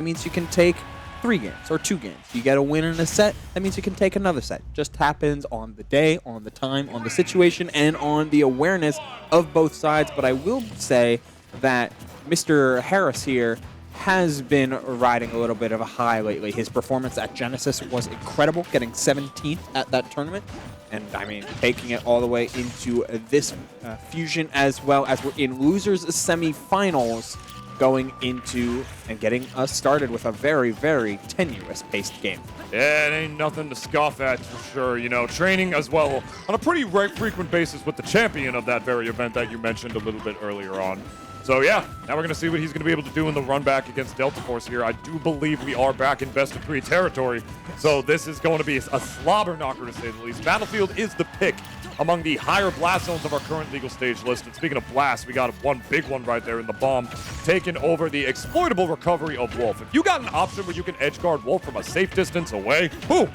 That means you can take 3 games or 2 games. You get a win in a set, that means you can take another set. Just happens on the day, on the time, on the situation, and on the awareness of both sides. But I will say that Mr. Harris here has been riding a little bit of a high lately. His performance at Genesis was incredible, getting 17th at that tournament. And, I mean, taking it all the way into this Fusion as well as we're in losers semifinals, going into and getting us started with a very, very tenuous-paced game. Yeah, it ain't nothing to scoff at for sure. You know, training as well on a pretty frequent basis with the champion of that very event that you mentioned a little bit earlier on. So yeah, now we're going to see what he's going to be able to do in the run back against Deltaforce here. I do believe we are back in best of 3 territory, so this is going to be a slobber knocker to say the least. Battlefield is the pick among the higher blast zones of our current legal stage list. And speaking of blast, we got one big one right there in the bomb, taking over the exploitable recovery of Wolf. If you got an option where you can edge guard Wolf from a safe distance away, boom.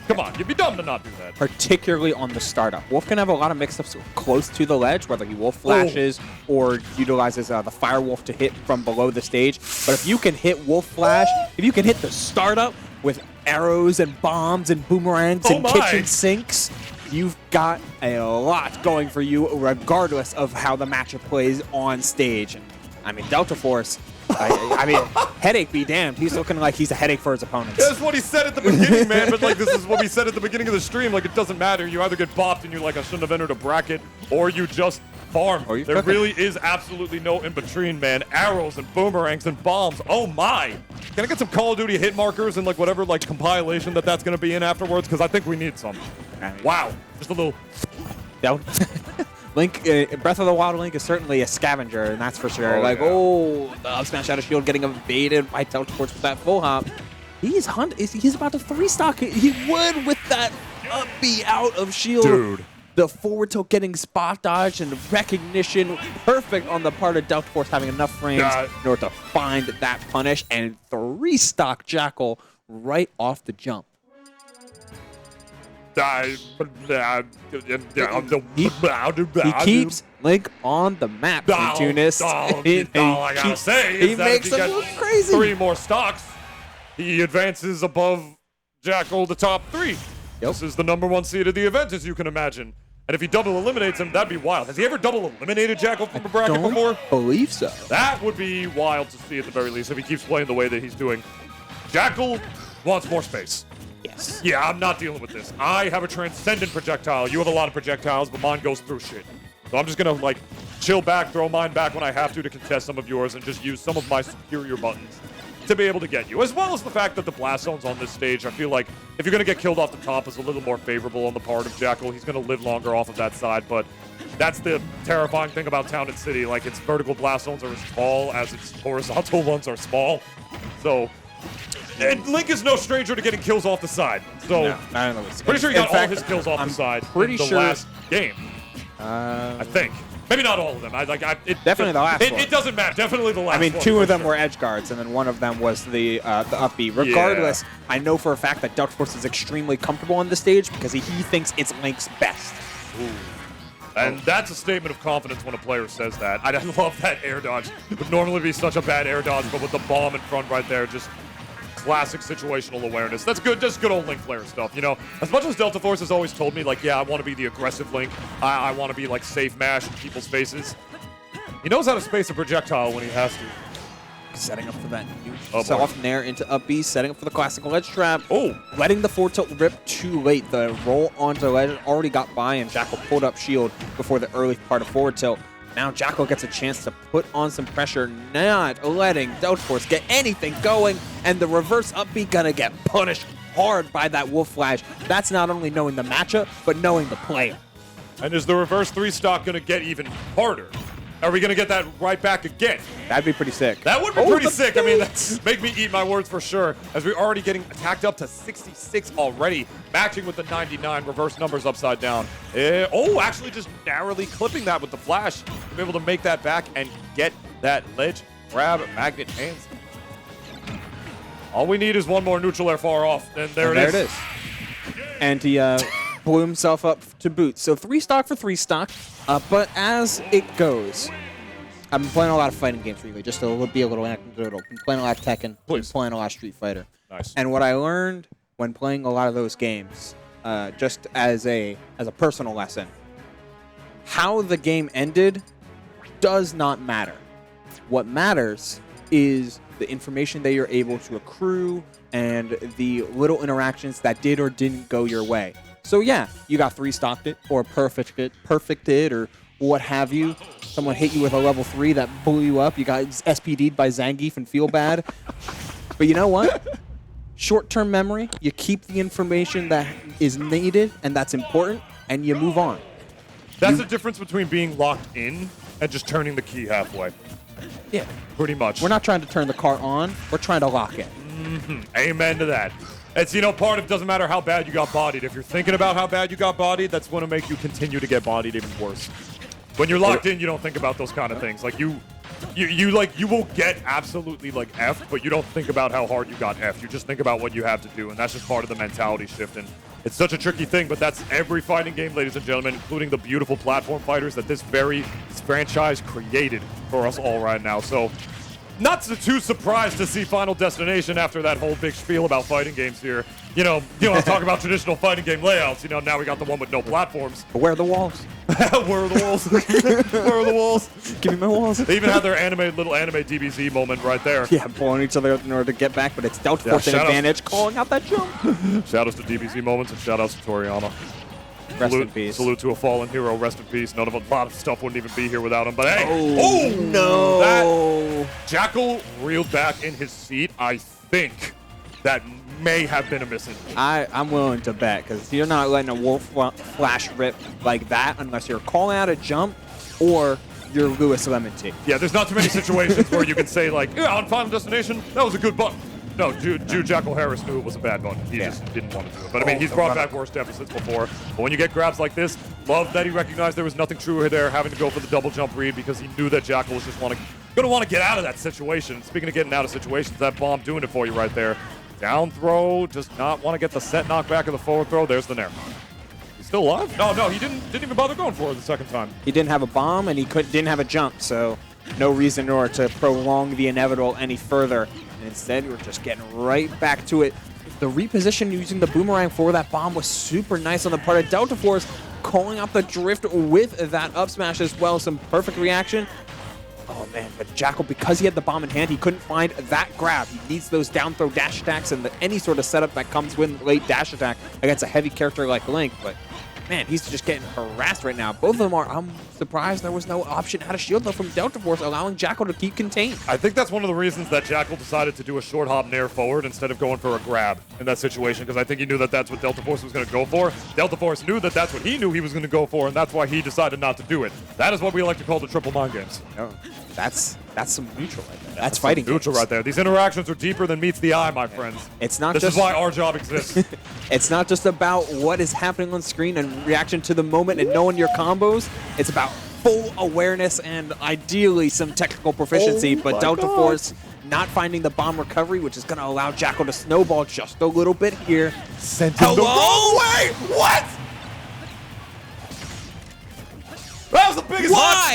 Come on, you'd be dumb to not do that. Particularly on the startup. Wolf can have a lot of mix-ups close to the ledge, whether he Wolf flashes or utilizes the Fire Wolf to hit from below the stage. But if you can hit Wolf Flash, if you can hit the startup with arrows and bombs and boomerangs and kitchen sinks, you've got a lot going for you regardless of how the matchup plays on stage. I mean, Deltaforce, I mean, headache be damned. He's looking like he's a headache for his opponents. That's what he said at the beginning, man. But like, this is what we said at the beginning of the stream. Like, it doesn't matter. You either get bopped and you're like, I shouldn't have entered a bracket, or you just farm. There really is absolutely no in between, man. Arrows and boomerangs and bombs. Oh my! Can I get some Call of Duty hit markers and like whatever like compilation that's gonna be in afterwards? Because I think we need some. Wow, just a little. Link, Breath of the Wild Link is certainly a scavenger, and that's for sure. The up smash out of shield getting evaded by Deltaforce with that full hop. He's about to 3-stock. He would with that up B out of shield. Dude. The forward tilt getting spot dodge and recognition. Perfect on the part of Deltaforce having enough frames in order to find that punish and 3-stock Jakal right off the jump. He keeps Link on the map, Tunis. All I gotta say is that makes him look crazy. 3 more stocks, he advances above Jakal to top 3. This is the #1 seed of the event, as you can imagine. And if he double eliminates him, that'd be wild. Has he ever double eliminated Jakal from a bracket before? I believe so. That would be wild to see at the very least if he keeps playing the way that he's doing. Jakal wants more space. Yes. Yeah, I'm not dealing with this. I have a transcendent projectile. You have a lot of projectiles, but mine goes through shit. So I'm just gonna like chill back, throw mine back when I have to contest some of yours, and just use some of my superior buttons to be able to get you. As well as the fact that the blast zones on this stage, I feel like if you're gonna get killed off the top, is a little more favorable on the part of Jakal. He's gonna live longer off of that side, but that's the terrifying thing about Town and City. Like, its vertical blast zones are as tall as its horizontal ones are small. So. And Link is no stranger to getting kills off the side. So, pretty sure he got all his kills off the side in the last game. I think. Maybe not all of them. Definitely the last one. It doesn't matter. Definitely the last one. I mean, 2 of them were edge guards, and then 1 of them was the up B. Regardless, I know for a fact that Deltaforce is extremely comfortable on the stage because he thinks it's Link's best. Ooh. And that's a statement of confidence when a player says that. I love that air dodge. It would normally be such a bad air dodge, but with the bomb in front right there, just classic situational awareness. That's good, just good old Link player stuff, you know? As much as Deltaforce has always told me, like, yeah, I want to be the aggressive Link. I want to be, like, safe mash in people's faces. He knows how to space a projectile when he has to. Setting up for that soft nair into up B, setting up for the classic ledge trap. Oh! Letting the forward tilt rip too late. The roll onto the ledge already got by, and Jakal pulled up shield before the early part of forward tilt. Now Jakal gets a chance to put on some pressure, not letting Deltaforce get anything going, and the reverse up B gonna get punished hard by that Wolf Flash. That's not only knowing the matchup, but knowing the player. And is the reverse 3-stock gonna get even harder? Are we going to get that right back again? That'd be pretty sick. That would be pretty sick. I mean, that's make me eat my words for sure, as we're already getting attacked up to 66 already, matching with the 99 reverse numbers upside down. Actually just narrowly clipping that with the flash to be able to make that back and get that ledge grab magnet hands. All we need is one more neutral air far off, and there it is. And he blew himself up to boot. So 3-stock for 3-stock. But as it goes, I've been playing a lot of fighting games recently, just to be a little anecdotal. Been playing a lot of Tekken, been Please. playing a lot of Street Fighter. Nice. And what I learned when playing a lot of those games, just as a personal lesson, how the game ended does not matter. What matters is the information that you're able to accrue and the little interactions that did or didn't go your way. So yeah, you got 3-stocked it or perfected or what have you. Someone hit you with a level 3 that blew you up. You got SPD'd by Zangief and feel bad. But you know what? Short-term memory, you keep the information that is needed and that's important, and you move on. That's the difference between being locked in and just turning the key halfway. Yeah. Pretty much. We're not trying to turn the car on. We're trying to lock it. Amen to that. It's, part of it doesn't matter how bad you got bodied. If you're thinking about how bad you got bodied, that's going to make you continue to get bodied even worse. When you're locked in, you don't think about those kind of things. Like you will get absolutely like F, but you don't think about how hard you got F. You just think about what you have to do, and that's just part of the mentality shift. And it's such a tricky thing, but that's every fighting game, ladies and gentlemen, including the beautiful platform fighters that this franchise created for us all right now. So, not too surprised to see Final Destination after that whole big spiel about fighting games here. I'm talking about traditional fighting game layouts. Now we got the one with no platforms. But where are the walls? Where are the walls? Where are the walls? Give me my walls. They even had their little anime DBZ moment right there. Yeah, pulling each other up in order to get back, but it's Deltaforce an advantage, calling out that jump. Shoutouts to DBZ moments and shoutouts to Toriyama. Rest in peace. Salute to a fallen hero. Rest in peace. A lot of stuff wouldn't even be here without him. But hey, no! Jakal reeled back in his seat. I think that may have been a missing. I'm willing to bet, because you're not letting a wolf flash rip like that unless you're calling out a jump or you're Lewis Lemon Tea. Yeah, there's not too many situations where you can say, like, yeah, on Final Destination, that was a good button. No, Jude Jackal Harris knew it was a bad button. He just didn't want to do it. But I mean, he's brought back worse deficits before. But when you get grabs like this, love that he recognized there was nothing true there, having to go for the double jump read because he knew that Jakal was just going to want to get out of that situation. Speaking of getting out of situations, that bomb doing it for you right there. Down throw, just not want to get the set knock back of the forward throw. There's the nair. He's still alive? No, he didn't even bother going for it the second time. He didn't have a bomb and he didn't have a jump, so no reason in order to prolong the inevitable any further. And instead, we're just getting right back to it. The reposition using the boomerang for that bomb was super nice on the part of Deltaforce, calling out the drift with that up smash as well. Some perfect reaction. Oh man, but Jakal, because he had the bomb in hand, he couldn't find that grab. He needs those down throw dash attacks and any sort of setup that comes with late dash attack against a heavy character like Link. But man, he's just getting harassed right now. Both of them are. I'm surprised there was no option out of shield though from Deltaforce, allowing Jakal to keep contained. I think that's one of the reasons that Jakal decided to do a short hop nair forward instead of going for a grab in that situation, because I think he knew that that's what Deltaforce was going to go for. Deltaforce knew that that's what he knew he was going to go for, and that's why he decided not to do it. That is what we like to call the triple mind games. Oh, that's some neutral right there. That's fighting neutral games. right there. These interactions are deeper than meets the eye, my friends. It's not This just is why our job exists. It's not just about what is happening on screen and reaction to the moment and knowing your combos. It's about full awareness and ideally some technical proficiency. But Deltaforce not finding the bomb recovery, which is going to allow Jakal to snowball just a little bit here. Sent him the wrong way! What? That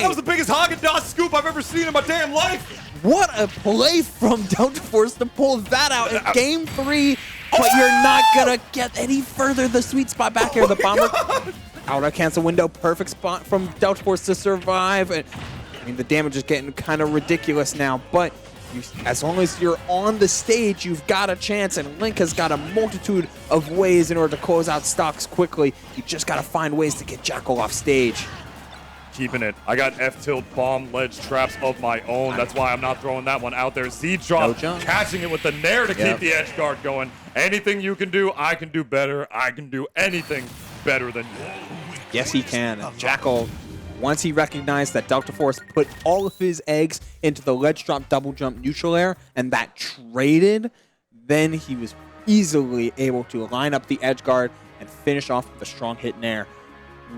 was the biggest Haagen-Dazs scoop I've ever seen in my damn life. What a play from Deltaforce to pull that out in Game 3, but you're not going to get any further. The sweet spot back here, the bomber. Out of cancel window, perfect spot from Deltaforce to survive. And, I mean, the damage is getting kind of ridiculous now, but as long as you're on the stage, you've got a chance, and Link has got a multitude of ways in order to close out stocks quickly. You just got to find ways to get Jakal off stage. Keeping it. I got F-tilt bomb ledge traps of my own. That's why I'm not throwing that one out there. Z-drop, catching it with the nair to keep the edge guard going. Anything you can do, I can do better. I can do anything better than you. Yes, he can. Jakal, once he recognized that Deltaforce put all of his eggs into the ledge drop double jump neutral air and that traded, then he was easily able to line up the edge guard and finish off with a strong hit nair.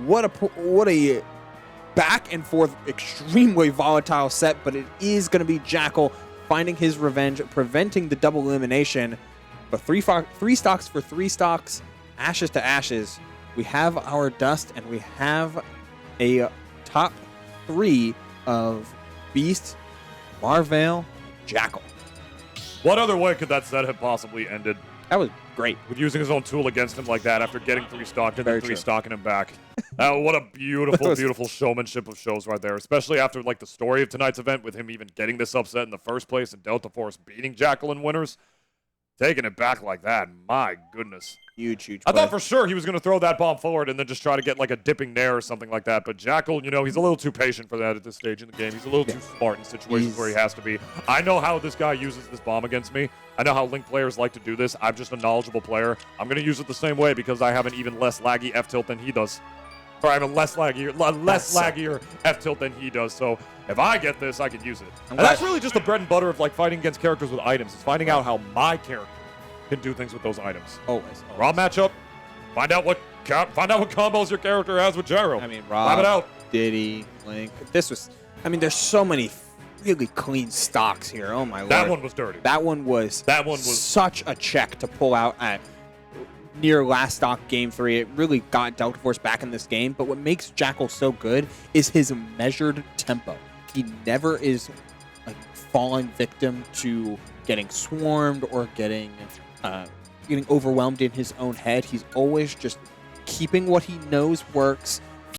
What a back and forth, extremely volatile set, but it is going to be Jakal finding his revenge, preventing the double elimination. But three stocks for 3 stocks, ashes to ashes. We have our dust, and we have a top 3 of Beast, Marvell, Jakal. What other way could that set have possibly ended? That was great. With using his own tool against him like that after getting 3-stocked and Very then true. 3-stocking him back. What a beautiful, was- beautiful showmanship of shows right there, especially after like the story of tonight's event with him even getting this upset in the first place and Deltaforce beating Jakal in winners. Taking it back like that, my goodness. Huge, huge. I play. thought for sure he was going to throw that bomb forward and then just try to get like a dipping nair or something like that. But Jakal, you know, he's a little too patient for that at this stage in the game. He's a little too smart in situations where he has to be. I know how this guy uses this bomb against me. I know how Link players like to do this. I'm just a knowledgeable player. I'm going to use it the same way because I have an even less laggy F-tilt than he does. Or I have a less laggier F-tilt than he does. So if I get this, I can use it. And that's really just the bread and butter of like fighting against characters with items. It's finding out how my character can do things with those items. Always. Raw matchup. Find out what combos your character has with gyro. I mean, Lab it Rob, out. Diddy, Link. This was. I mean, there's so many really clean stocks here. Oh my lord. That one was dirty. That one was such a check to pull out at near last stock game 3. It really got Deltaforce back in this game. But what makes Jakal so good is his measured tempo. He never is like falling victim to getting swarmed or getting overwhelmed in his own head. He's always just keeping what he knows works